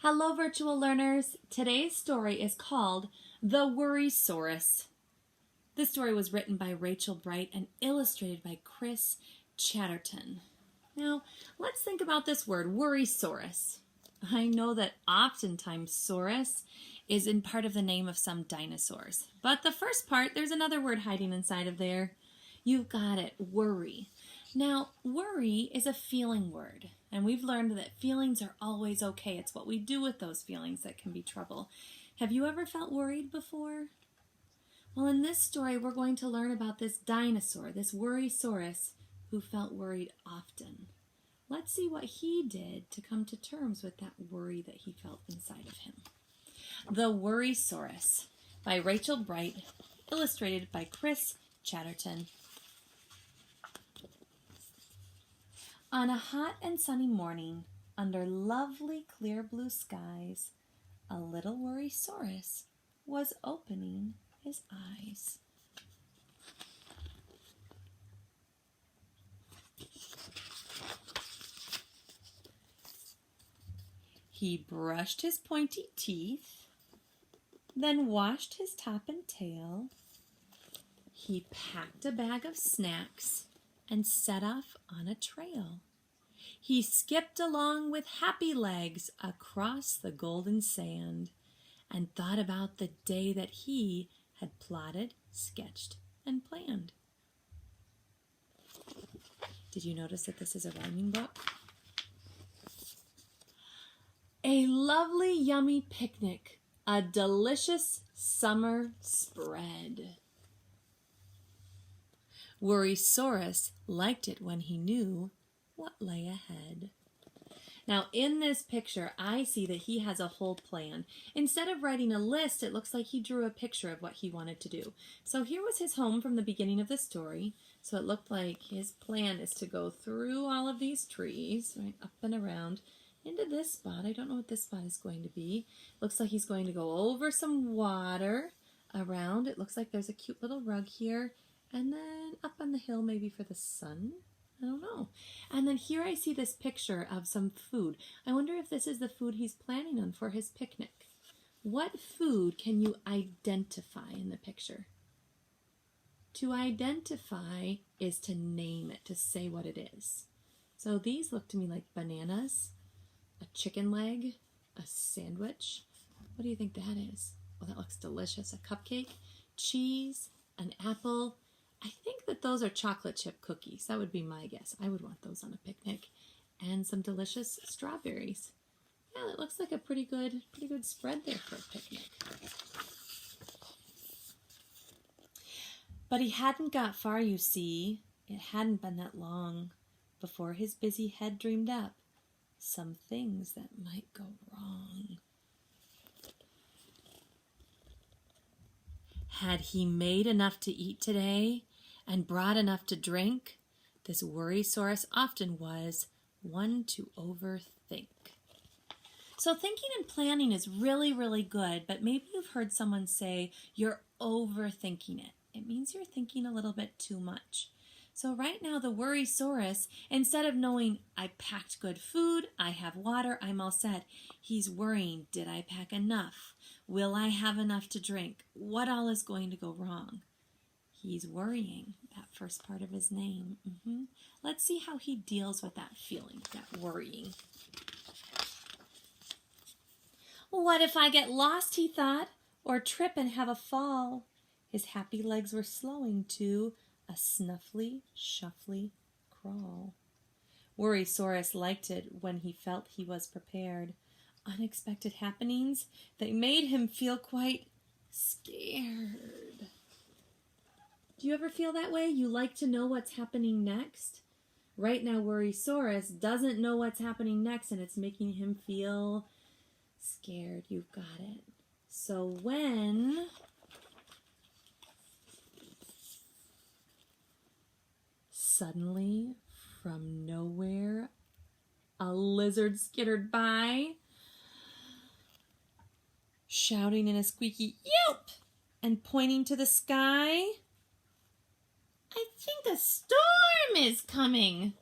Hello, virtual learners. Today's story is called The Worrysaurus. This story was written by Rachel Bright and illustrated by Chris Chatterton. Now, let's think about this word, Worrysaurus. I know that oftentimes saurus is in part of the name of some dinosaurs. But the first part, there's another word hiding inside of there. You've got it, worry. Now, worry is a feeling word, and we've learned that feelings are always okay. It's what we do with those feelings that can be trouble. Have you ever felt worried before? Well, in this story, we're going to learn about this dinosaur, this Worrysaurus, who felt worried often. Let's see what he did to come to terms with that worry that he felt inside of him. The Worrysaurus by Rachel Bright, illustrated by Chris Chatterton. On a hot and sunny morning, under lovely clear blue skies, a little Worrysaurus was opening his eyes. He brushed his pointy teeth, then washed his top and tail. He packed a bag of snacks and set off on a trail. He skipped along with happy legs across the golden sand and thought about the day that he had plotted, sketched, and planned. Did you notice that this is a rhyming book? A lovely, yummy picnic, a delicious summer spread. Worrysaurus liked it when he knew what lay ahead. Now, in this picture, I see that he has a whole plan. Instead of writing a list, it looks like he drew a picture of what he wanted to do. So here was his home from the beginning of the story. So it looked like his plan is to go through all of these trees, right, up and around, into this spot. I don't know what this spot is going to be. Looks like he's going to go over some water around. It looks like there's a cute little rug here. And then up on the hill maybe for the sun. I don't know. And then here I see this picture of some food. I wonder if this is the food he's planning on for his picnic. What food can you identify in the picture? To identify is to name it, to say what it is. So these look to me like bananas, a chicken leg, a sandwich. What do you think that is? Oh, that looks delicious. A cupcake, cheese, an apple. I think that those are chocolate chip cookies. That would be my guess. I would want those on a picnic. And some delicious strawberries. Yeah, that looks like a pretty good spread there for a picnic. But he hadn't got far, you see. It hadn't been that long before his busy head dreamed up some things that might go wrong. Had he made enough to eat today and brought enough to drink? This Worrysaurus often was one to overthink. So thinking and planning is really, really good, but maybe you've heard someone say you're overthinking it. It means you're thinking a little bit too much. So right now the Worrysaurus, instead of knowing I packed good food, I have water, I'm all set, he's worrying, did I pack enough? Will I have enough to drink? What all is going to go wrong? He's worrying, that first part of his name. Let's see how he deals with that feeling, that worrying. What if I get lost, he thought, or trip and have a fall? His happy legs were slowing to a snuffly, shuffly crawl. Worrysaurus liked it when he felt he was prepared. Unexpected happenings, they made him feel quite scared. Do you ever feel that way? You like to know what's happening next? Right now, Worrysaurus doesn't know what's happening next, and it's making him feel scared. You've got it. So when suddenly, from nowhere, a lizard skittered by, shouting in a squeaky yelp and pointing to the sky. I think a storm is coming.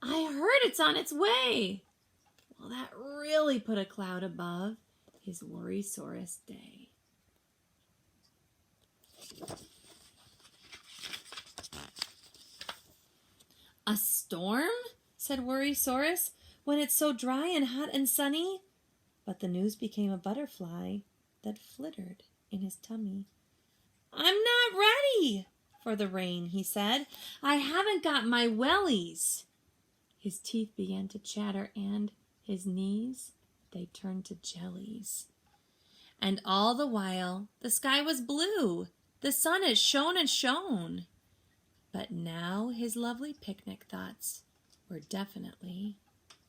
I heard it's on its way. Well, that really put a cloud above his Worrysaurus day. "A storm?" said Worrysaurus, "when it's so dry and hot and sunny?" But the news became a butterfly that flittered in his tummy. "I'm not ready for the rain," he said. "I haven't got my wellies." His teeth began to chatter, and his knees, they turned to jellies. And all the while, the sky was blue. The sun had shone and shone. But now his lovely picnic thoughts were definitely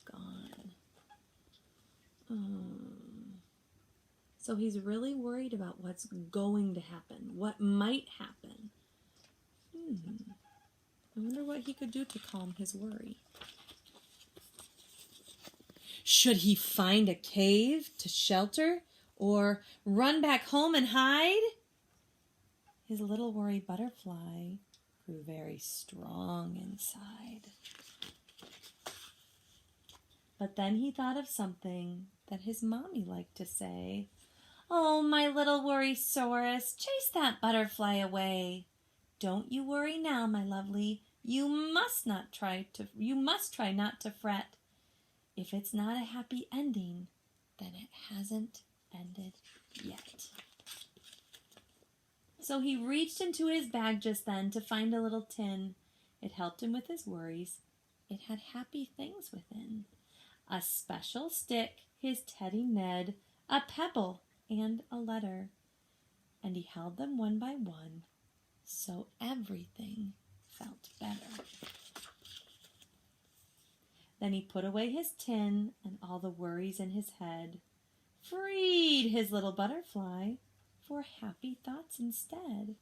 gone. So he's really worried about what's going to happen, what might happen. I wonder what he could do to calm his worry. Should he find a cave to shelter or run back home and hide? His little worry butterfly grew very strong inside. But then he thought of something that his mommy liked to say. "Oh, my little Worrysaurus, chase that butterfly away. Don't you worry now, my lovely. You must try not to fret. If it's not a happy ending, then it hasn't ended yet." So he reached into his bag just then to find a little tin. It helped him with his worries. It had happy things within. A special stick, his teddy Ned, a pebble, and a letter. And he held them one by one, so everything felt better. Then he put away his tin and all the worries in his head, freed his little butterfly for happy thoughts instead.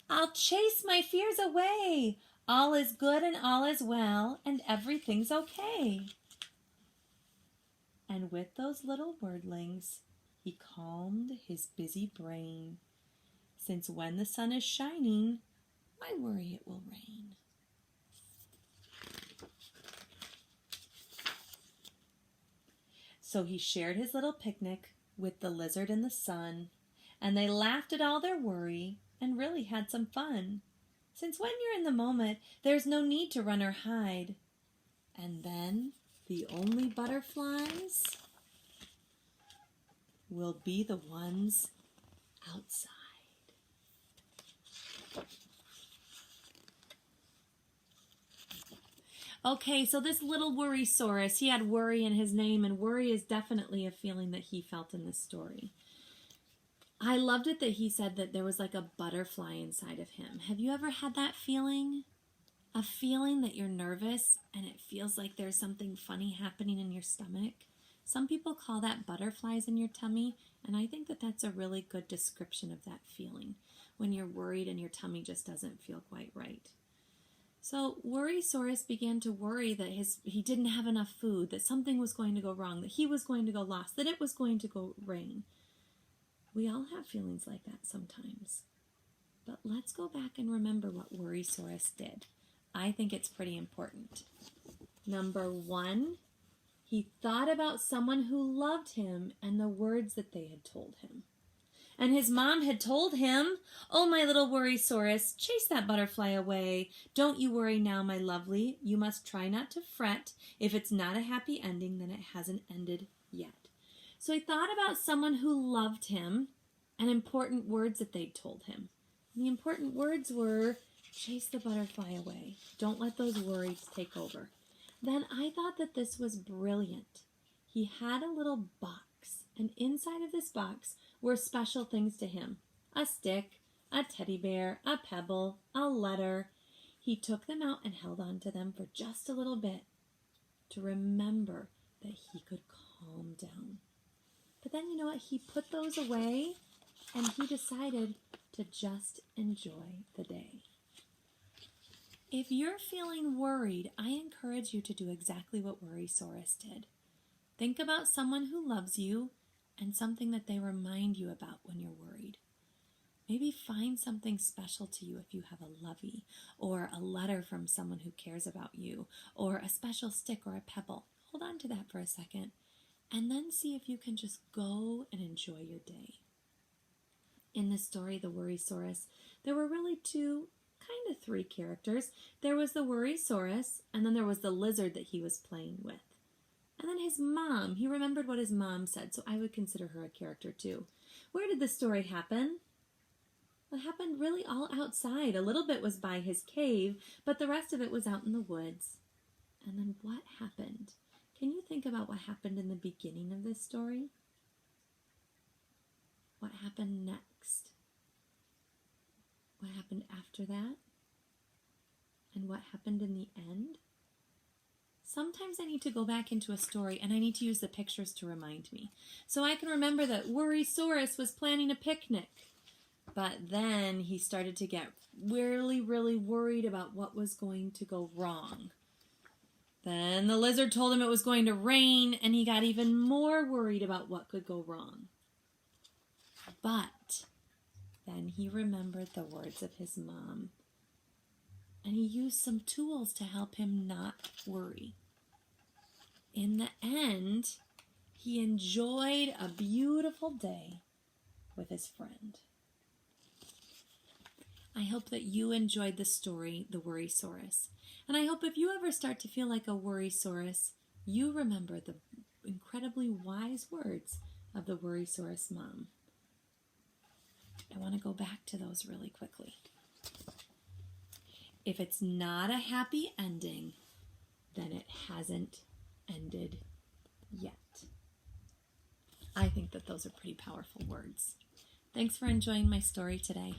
"I'll chase my fears away. All is good and all is well, and everything's okay." And with those little wordlings, he calmed his busy brain, since when the sun is shining, why worry it will rain? So he shared his little picnic with the lizard and the sun, and they laughed at all their worry and really had some fun, since when you're in the moment, there's no need to run or hide. And then the only butterflies will be the ones outside. Okay, so this little Worrysaurus, he had worry in his name, and worry is definitely a feeling that he felt in this story. I loved it that he said that there was like a butterfly inside of him. Have you ever had that feeling? A feeling that you're nervous and it feels like there's something funny happening in your stomach? Some people call that butterflies in your tummy, and I think that that's a really good description of that feeling, when you're worried and your tummy just doesn't feel quite right. So Worrysaurus began to worry that he didn't have enough food, that something was going to go wrong, that he was going to go lost, that it was going to go rain. We all have feelings like that sometimes. But let's go back and remember what Worrysaurus did. I think it's pretty important. Number 1, he thought about someone who loved him and the words that they had told him. And his mom had told him, "Oh, my little Worrysaurus, chase that butterfly away. Don't you worry now, my lovely. You must try not to fret. If it's not a happy ending, then it hasn't ended yet." So he thought about someone who loved him and important words that they'd told him. And the important words were, chase the butterfly away. Don't let those worries take over. Then I thought that this was brilliant. He had a little box, and inside of this box were special things to him. A stick, a teddy bear, a pebble, a letter. He took them out and held on to them for just a little bit to remember that he could calm down. But then, you know what? He put those away and he decided to just enjoy the day. If you're feeling worried, I encourage you to do exactly what Worrysaurus did. Think about someone who loves you and something that they remind you about when you're worried. Maybe find something special to you if you have a lovey, or a letter from someone who cares about you, or a special stick or a pebble. Hold on to that for a second and then see if you can just go and enjoy your day. In this story, the Worrysaurus, there were really three characters. There was the Worrysaurus, and then there was the lizard that he was playing with. And then his mom, he remembered what his mom said, so I would consider her a character too. Where did the story happen? It happened really all outside. A little bit was by his cave, but the rest of it was out in the woods. And then what happened? Can you think about what happened in the beginning of this story? What happened next? What happened after that? And what happened in the end? Sometimes I need to go back into a story and I need to use the pictures to remind me. So I can remember that Worrysaurus was planning a picnic, but then he started to get really, really worried about what was going to go wrong. Then the lizard told him it was going to rain and he got even more worried about what could go wrong. But then he remembered the words of his mom. And he used some tools to help him not worry. In the end, he enjoyed a beautiful day with his friend. I hope that you enjoyed the story, The Worrysaurus. And I hope if you ever start to feel like a Worrysaurus, you remember the incredibly wise words of the Worrysaurus mom. I want to go back to those really quickly. If it's not a happy ending, then it hasn't ended yet. I think that those are pretty powerful words. Thanks for enjoying my story today.